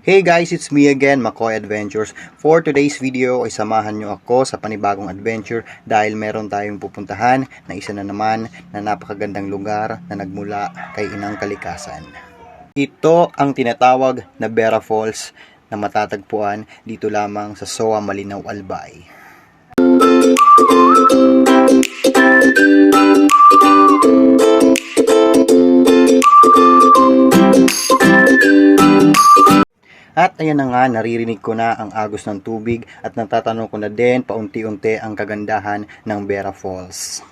Hey guys, it's me again, McCoy Adventures. For today's video ay samahan nyo ako sa panibagong adventure dahil meron tayong pupuntahan na isa na naman na napakagandang lugar na nagmula kay Inang Kalikasan. Ito ang tinatawag na Vera Falls na matatagpuan dito lamang sa SOA Malinaw, Albay. At ayan na nga, naririnig ko na ang agos ng tubig at natatanong ko na din paunti-unti ang kagandahan ng Vera Falls.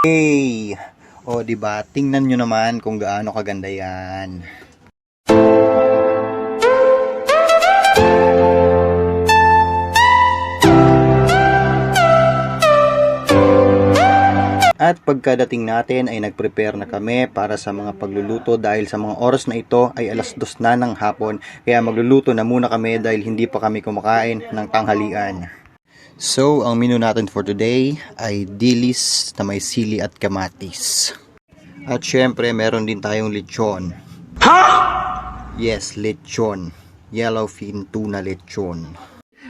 Hey! O diba, tingnan nyo naman kung gaano kaganda yan. At pagkadating natin ay nagprepare na kami para sa mga pagluluto dahil sa mga oras na ito ay 2:00 na ng hapon. Kaya magluluto na muna kami dahil hindi pa kami kumakain ng tanghalian. So, ang menu natin for today ay dilis na may sili at kamatis. At syempre, meron din tayong lechon. Ha? Yes, lechon. Yellowfin tuna lechon.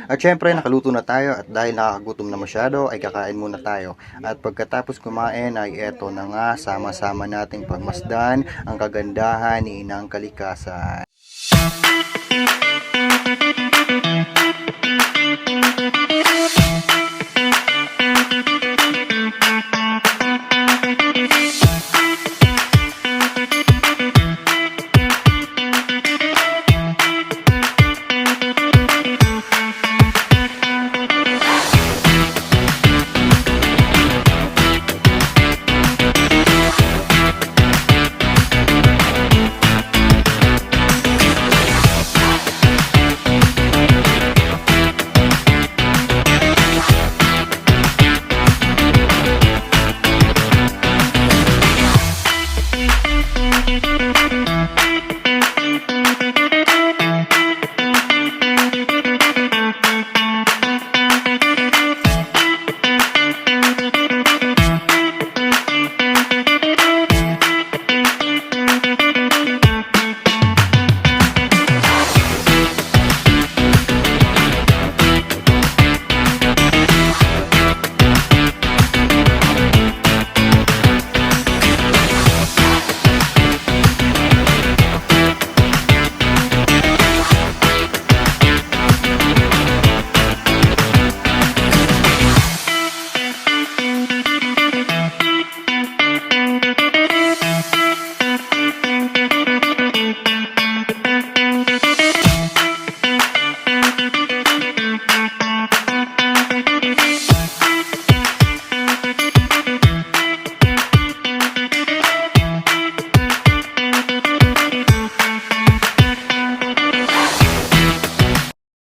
At syempre, nakaluto na tayo at dahil nakakagutom na masyado ay kakain muna tayo. At pagkatapos kumain ay eto na nga, sama-sama nating pagmasdan ang kagandahan ni Inang Kalikasan.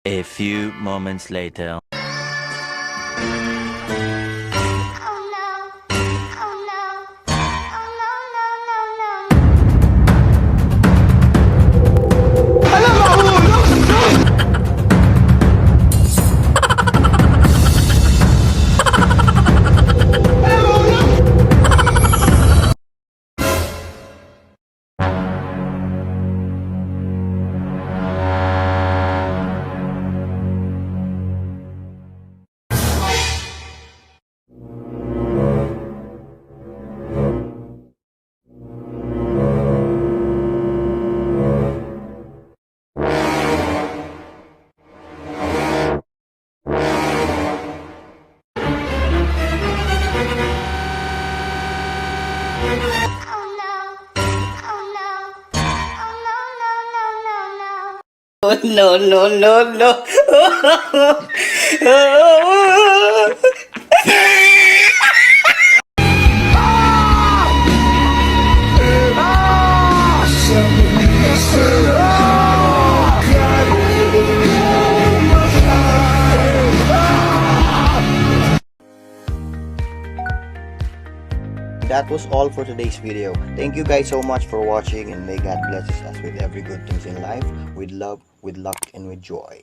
A few moments later. Oh, no, no, no, no. That was all for today's video. Thank you guys so much for watching, and may God bless us with every good things in life, with love, with luck, and with joy.